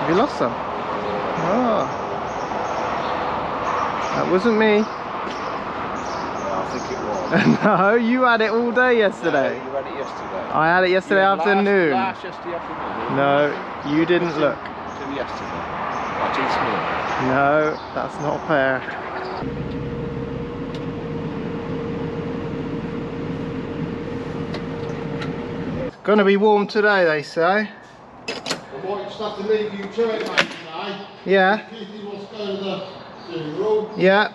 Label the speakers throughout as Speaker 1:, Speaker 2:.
Speaker 1: Have you lost some? Oh. That wasn't me.
Speaker 2: No, I think it was.
Speaker 1: No, you had it all day yesterday.
Speaker 2: No, you had it yesterday.
Speaker 1: I had it yesterday afternoon.
Speaker 2: Last yesterday afternoon.
Speaker 1: No, you didn't look.
Speaker 2: Till yesterday. Not till this morning.
Speaker 1: No, that's not fair. It's gonna be warm today, they say.
Speaker 3: I might just have to leave you to it, mate, today.
Speaker 1: Yeah.
Speaker 3: Keithy wants to go to the funeral.
Speaker 1: Yeah.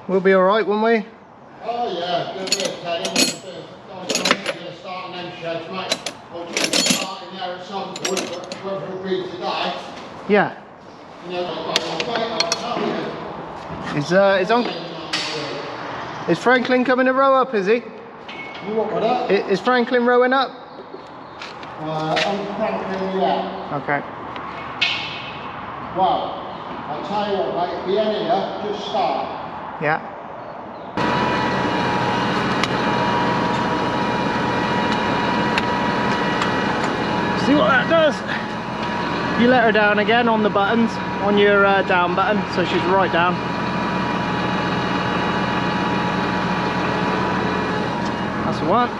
Speaker 1: We'll be alright, won't we?
Speaker 3: Oh yeah, do a bit of telling, I'm going to start on them sheds, mate. I'm going to start in there at some point, whether it'll be today.
Speaker 1: Yeah.
Speaker 3: You know, I'll tell you.
Speaker 1: Is Franklin coming to row up, is he?
Speaker 3: You what with that?
Speaker 1: Is Franklin rowing up?
Speaker 3: I'm Franklin, yeah.
Speaker 1: Okay.
Speaker 3: Well, I'll tell you what, mate, if you ain't here, just start.
Speaker 1: Yeah. See what that does? You let her down again on the buttons, on your down button, so she's right down. That's the one.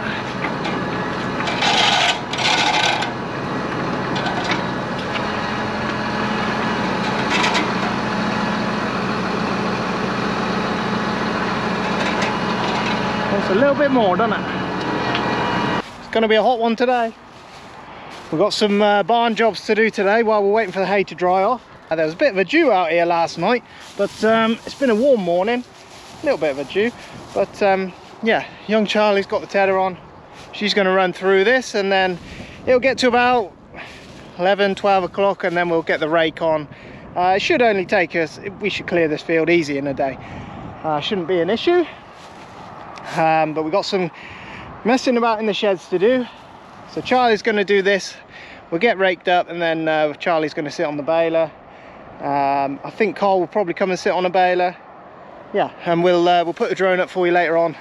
Speaker 1: It's a little bit more, doesn't it? It's going to be a hot one today. We've got some barn jobs to do today while we're waiting for the hay to dry off. There was a bit of a dew out here last night, but it's been a warm morning. A little bit of a dew, but yeah, young Charlie's got the tether on. She's going to run through this, and then it'll get to about 11, 12 o'clock, and then we'll get the rake on. It should only take us, we should clear this field easy in a day. Shouldn't be an issue. But we've got some messing about in the sheds to do. So Charlie's going to do this, we'll get raked up, and then Charlie's going to sit on the baler. I think Carl will probably come and sit on a baler. Yeah, and we'll put the drone up for you later on,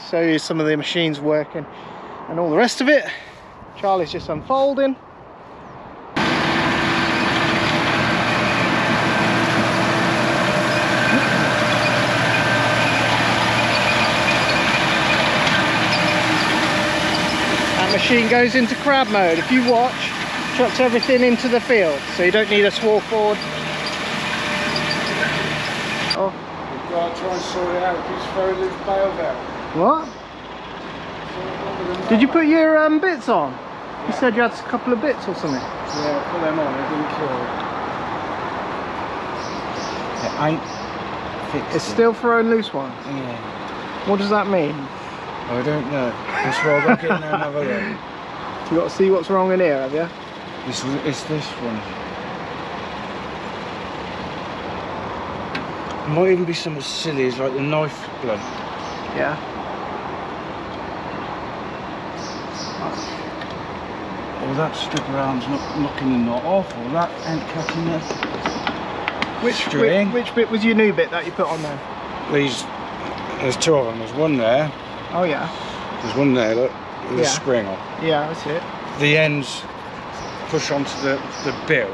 Speaker 1: show you some of the machines working and all the rest of it. Charlie's just unfolding. Machine goes into crab mode. If you watch, chucks everything into the field, so you don't need a swarf board. Oh.
Speaker 2: You've got to try and sort it out. Just throw loose bales out.
Speaker 1: What? Did you put your bits on? You said you had a couple of bits or something.
Speaker 2: Yeah, put them on. They didn't kill. It ain't fixed.
Speaker 1: It's still throwing loose ones.
Speaker 2: Yeah.
Speaker 1: What does that mean?
Speaker 2: I don't know. That's why I've got to get in there and have a look.
Speaker 1: You got to see what's wrong in here, have you?
Speaker 2: It's this one. It might even be something silly as like the knife blunt.
Speaker 1: Yeah.
Speaker 2: Or that strip around's not knocking the knot off, or that ain't catching the string.
Speaker 1: Which bit was your new bit that you put on there?
Speaker 2: There's two of them. There's one there.
Speaker 1: Oh yeah.
Speaker 2: There's one there, look, with a spring on.
Speaker 1: Yeah, that's it.
Speaker 2: The ends push onto the bill,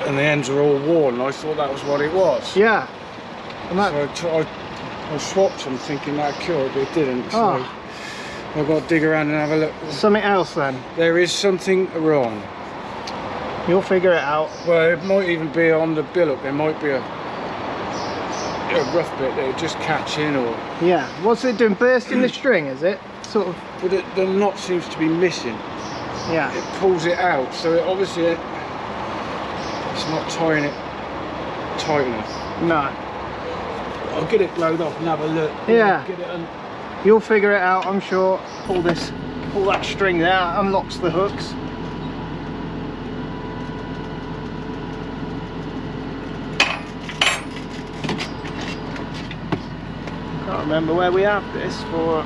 Speaker 2: and the ends are all worn, and I thought that was what it was.
Speaker 1: Yeah. And that...
Speaker 2: So I swapped them thinking that cured, but it didn't. So
Speaker 1: Oh.
Speaker 2: I've got to dig around and have a look.
Speaker 1: Something else then?
Speaker 2: There is something wrong.
Speaker 1: You'll figure it out.
Speaker 2: Well, it might even be on the billock. There might be a rough bit that it just catch in, or...
Speaker 1: Yeah. What's it doing? Bursting the string, is it? Sort of...
Speaker 2: But the knot seems to be missing.
Speaker 1: Yeah.
Speaker 2: It pulls it out, so it obviously it's not tying it tight enough.
Speaker 1: No.
Speaker 2: I'll get it blowed off and have a look.
Speaker 1: Yeah.
Speaker 2: Get it
Speaker 1: You'll figure it out, I'm sure. Pull that string there, unlocks the hooks. Can't remember where we have this for.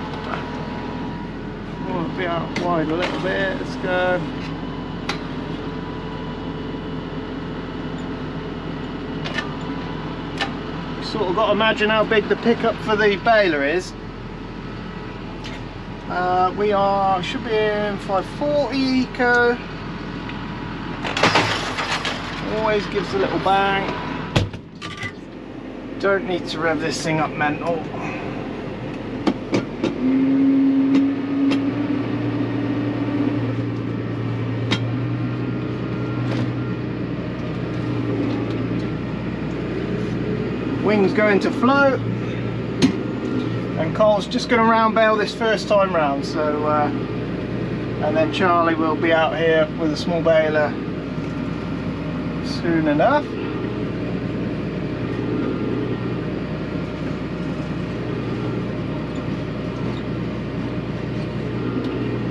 Speaker 1: Oh, it'll be out wide a little bit. Let's go. Sort of got to imagine how big the pickup for the baler is. We should be in 540 eco. Always gives a little bang. Don't need to rev this thing up mental. Wings going to float, and Cole's just going to round bail this first time round, so and then Charlie will be out here with a small bailer soon enough.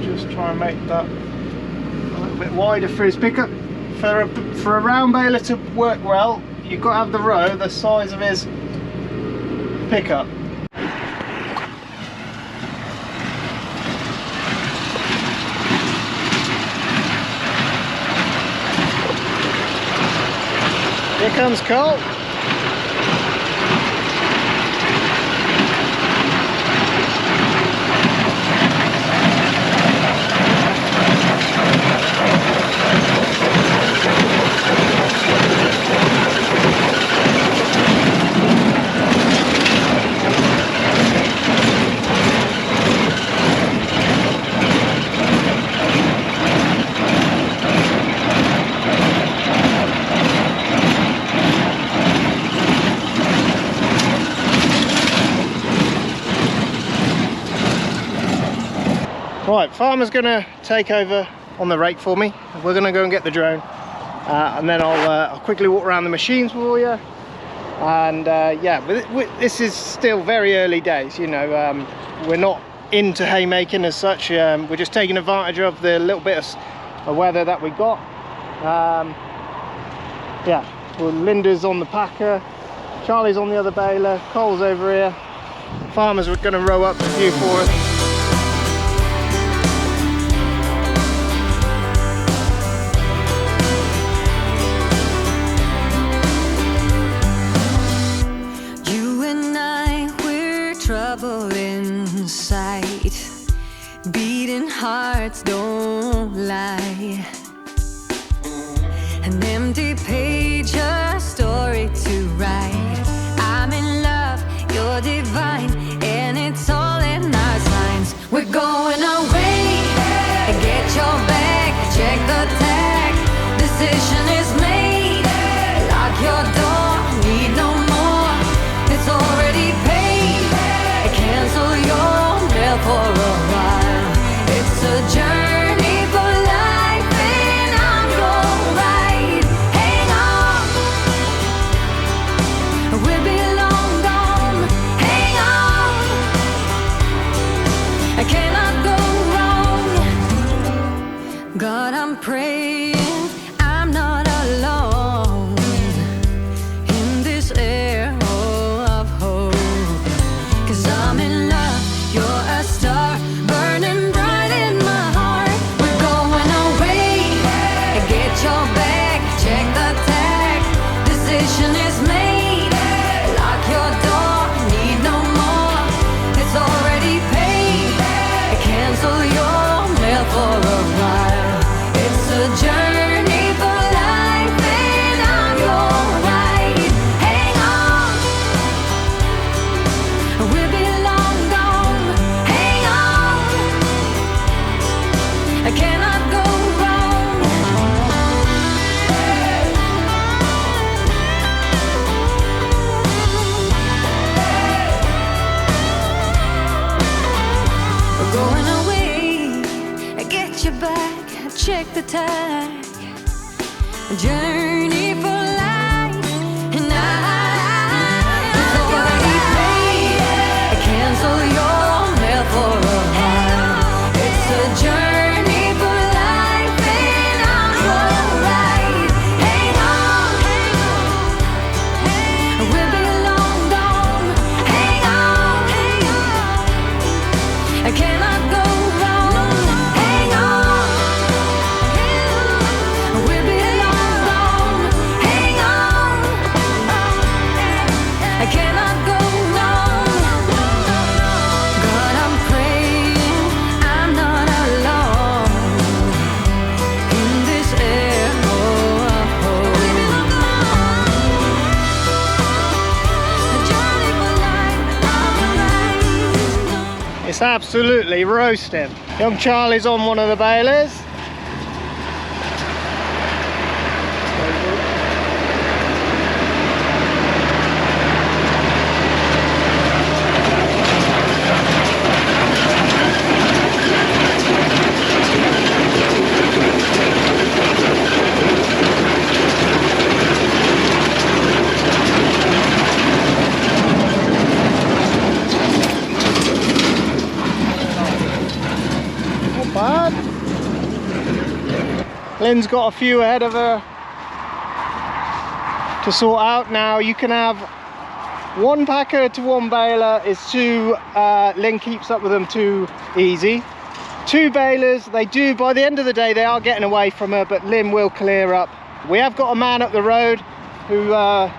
Speaker 1: Just try and make that a little bit wider for his pickup. For a round bailer to work well, you've got to have the row the size of his pickup. Here comes Cole. Right, Farmer's going to take over on the rake for me. We're going to go and get the drone, and then I'll quickly walk around the machines for you. And yeah, this is still very early days, you know. We're not into haymaking as such. We're just taking advantage of the little bit of weather that we got. Yeah, well, Linda's on the packer, Charlie's on the other baler, Cole's over here. Farmer's going to row up a few for us.
Speaker 4: Trouble in sight, beating hearts don't lie, an empty page, a story to write. I'm in love, you're divine, and it's all in our signs. We're going away, get your bag, check the tag, decision is made, lock your door, need no more, it's already paid. Cancel your mail for a while. It's a journey for life, and I'm your ride. Hang on, we'll be long gone. Hang on, I cannot go wrong. God, I'm praying I'm not alone in this air of hope. I'm in love, you're a star, burning bright in my heart. We're going away, get your bag, check the tag, decision is made, lock your door, need no more, it's already paid, cancel your mail for a while. It's a journey for life, and I'm your ride. Hang on, we'll be I cannot go wrong. We're going away, get you back, check the tag, journey for life, and it's already paid, cancel your mail for a while. It's a journey. I cannot go wrong. Hang on, we'll be long gone.
Speaker 1: Just absolutely roasting. Young Charlie's on one of the balers. Lynn's got a few ahead of her to sort out. Now you can have one packer to one baler is too, Lynn keeps up with them too easy. Two balers, they do, by the end of the day they are getting away from her, but Lynn will clear up. We have got a man up the road who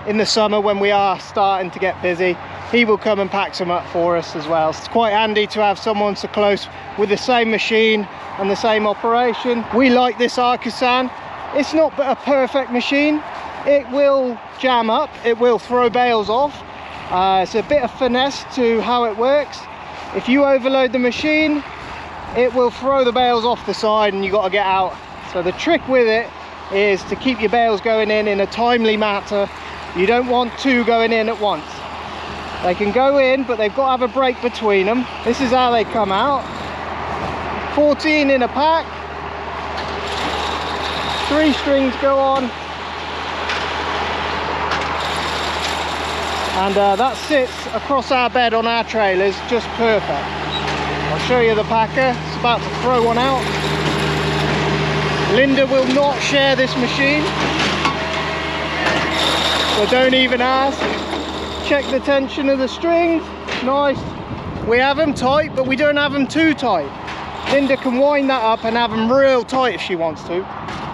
Speaker 1: in the summer when we are starting to get busy, he will come and pack some up for us as well. It's quite handy to have someone so close with the same machine and the same operation. We like this Arkusan. It's not a perfect machine. It will jam up, it will throw bales off. It's a bit of finesse to how it works. If you overload the machine, it will throw the bales off the side and you got to get out. So the trick with it is to keep your bales going in a timely manner. You don't want two going in at once. They can go in, but they've got to have a break between them. This is how they come out. 14 in a pack. 3 strings go on. And that sits across our bed on our trailers just perfect. I'll show you the packer. It's about to throw one out. Linda will not share this machine, so don't even ask. Check the tension of the strings. Nice. We have them tight, but we don't have them too tight. Linda can wind that up and have them real tight if she wants to,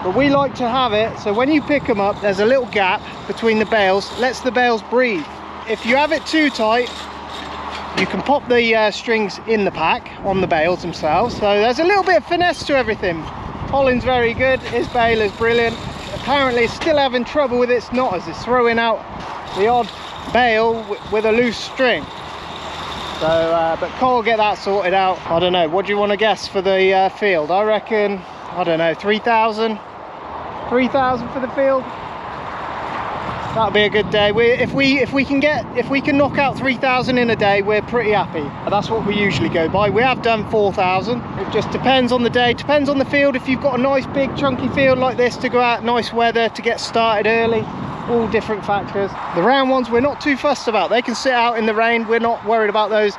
Speaker 1: but we like to have it so when you pick them up there's a little gap between the bales, lets the bales breathe. If you have it too tight, you can pop the strings in the pack on the bales themselves. So there's a little bit of finesse to everything. Colin's very good, his baler's brilliant. Apparently it's still having trouble with its knotters. It's throwing out the odd bale with a loose string. So, but Cole will get that sorted out. I don't know, what do you want to guess for the field? I reckon, I don't know, 3,000? 3,000 for the field? That'll be a good day. If we can knock out 3,000 in a day, we're pretty happy. That's what we usually go by. We have done 4,000. It just depends on the day, depends on the field. If you've got a nice big chunky field like this to go out, nice weather to get started early, all different factors. The round ones we're not too fussed about. They can sit out in the rain. We're not worried about those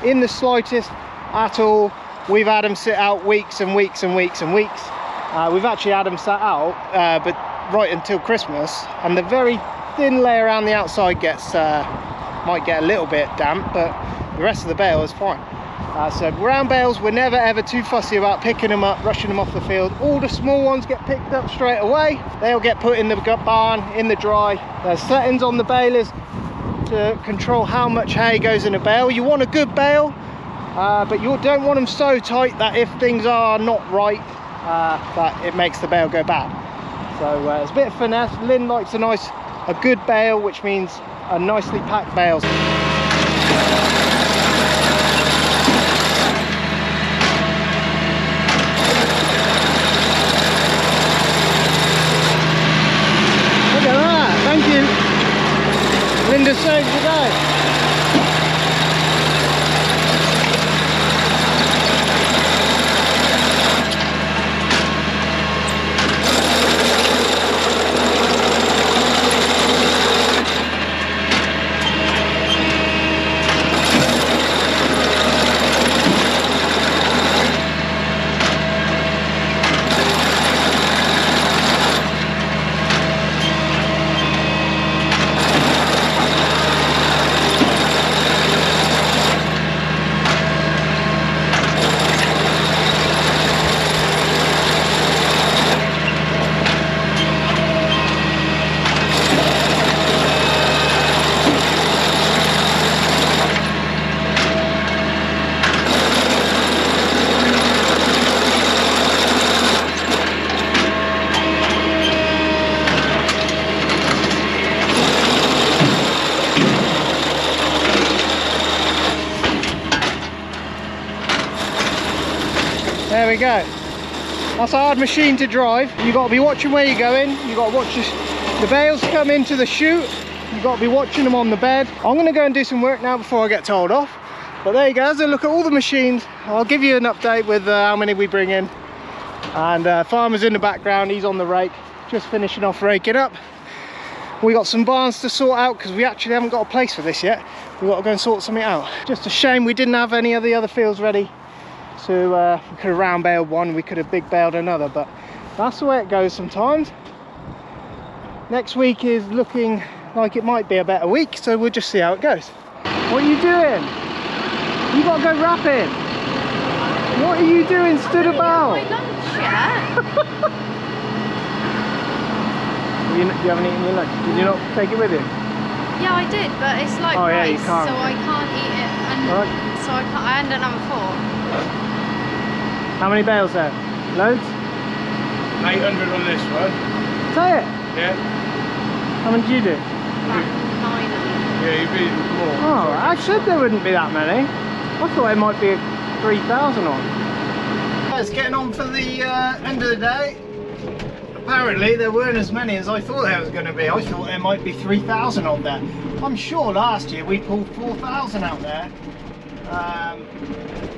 Speaker 1: in the slightest at all. We've had them sit out weeks and weeks and weeks and weeks. We've actually had them sat out, but right until Christmas, and the very thin layer around the outside gets might get a little bit damp, but the rest of the bale is fine. So round bales, we're never ever too fussy about picking them up, rushing them off the field. All the small ones get picked up straight away. They'll get put in the barn in the dry. There's settings on the balers to control how much hay goes in a bale. You want a good bale, but you don't want them so tight that if things are not right, that it makes the bale go bad. So it's a bit of finesse. Lynn likes a good bale, which means a nicely packed bale. Look at that, thank you. Linda saved the day. we go. That's a hard machine to drive. You've got to be watching where you're going. You've got to watch the bales come into the chute. You've got to be watching them on the bed. I'm going to go and do some work now before I get told off. But there you go, as I look at all the machines, I'll give you an update with how many we bring in. And Farmer's in the background, he's on the rake, just finishing off raking up. We got some barns to sort out because we actually haven't got a place for this yet. We've got to go and sort something out. Just a shame we didn't have any of the other fields ready. So we could have round baled one, we could have big baled another, but that's the way it goes sometimes. Next week is looking like it might be a better week, so we'll just see how it goes. What are you doing? You got to go rapping. What are you doing stood about?
Speaker 5: My lunch yet?
Speaker 1: You haven't eaten your lunch. Did you not take it with you?
Speaker 5: Yeah, I did, but it's like
Speaker 1: Oh, yeah,
Speaker 5: rice,
Speaker 1: you can't.
Speaker 5: so I can't eat it, and
Speaker 1: Right.
Speaker 5: so I can't. I hadn't have a fork.
Speaker 1: How many bales there? Loads?
Speaker 2: 800 on this one.
Speaker 1: Say it.
Speaker 2: Yeah.
Speaker 1: How many did you do?
Speaker 5: About 9.
Speaker 2: Yeah, you've eaten more.
Speaker 1: Oh, I said there wouldn't be that many. I thought it might be 3,000 on. It's getting on for the end of the day. Apparently there weren't as many as I thought there was going to be. I thought there might be 3,000 on there. I'm sure last year we pulled 4,000 out there.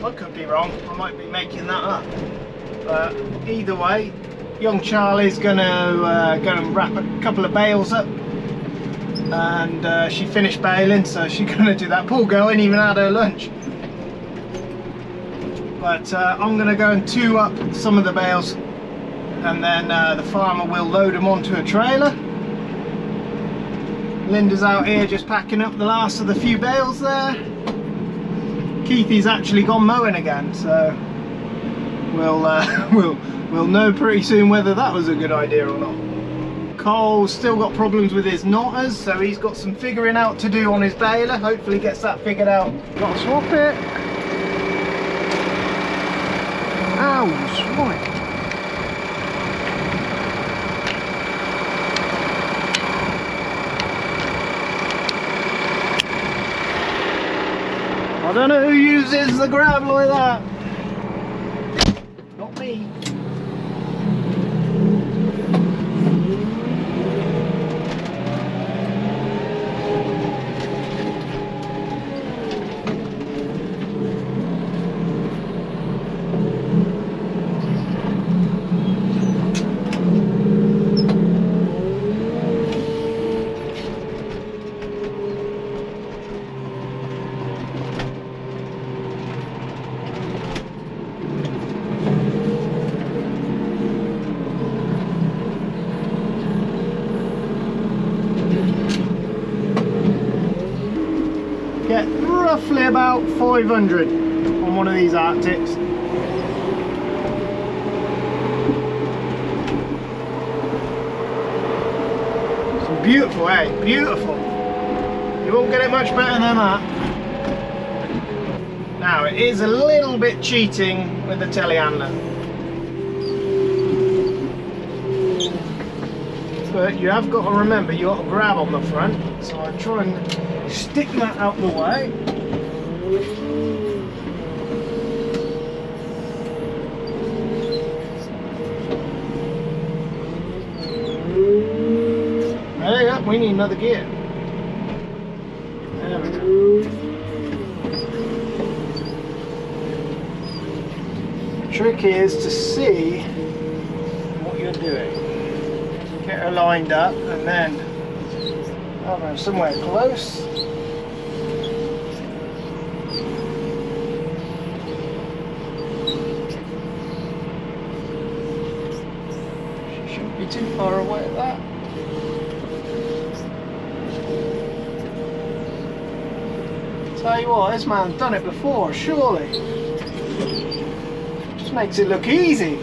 Speaker 1: I could be wrong, I might be making that up. But either way, young Charlie's going to wrap a couple of bales up. And she finished baling, so she's going to do that. Poor girl ain't even had her lunch. But I'm going to go and two up some of the bales, and then the farmer will load them onto a trailer. Linda's out here just packing up the last of the few bales there. Keithy's actually gone mowing again, so we'll know pretty soon whether that was a good idea or not. Cole's still got problems with his knotters, so he's got some figuring out to do on his baler. Hopefully gets that figured out. Got to swap it. Ow, swipe. I don't know who uses the grab like that. Not me. Get roughly about 500 on one of these Arctics. Some beautiful, eh? Beautiful. You won't get it much better than that. Now it is a little bit cheating with the telehandler, but you have got to remember you got to grab on the front, so I try and stick that out the way. There you go, we need another gear. There we go. The trick is to see what you're doing. Get her lined up and then have her somewhere close. She shouldn't be too far away at that. Tell you what, this man's done it before, surely. Just makes it look easy.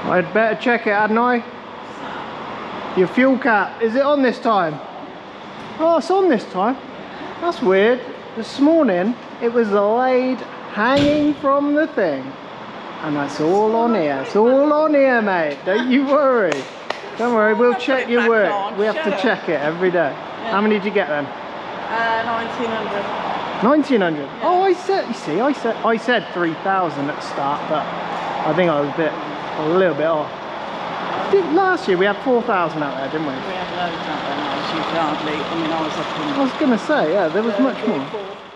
Speaker 1: I'd better check it, hadn't I? Your fuel cap, is it on this time? Oh, it's on this time. That's weird. This morning it was laid hanging from the thing. And that's all on here. It's all on here, mate. Don't you worry. Don't worry, we'll check your work. We have to check it every day. How many did you get then?
Speaker 6: 1900.
Speaker 1: 1900. Oh, I said, you see, I said 3,000 at the start, but I think I was a little bit off. Last year we had 4,000 out there, didn't we?
Speaker 6: We had loads out there last year, hardly. I mean, I was up in...
Speaker 1: I was going to say, yeah, there was much more.
Speaker 6: 4,000.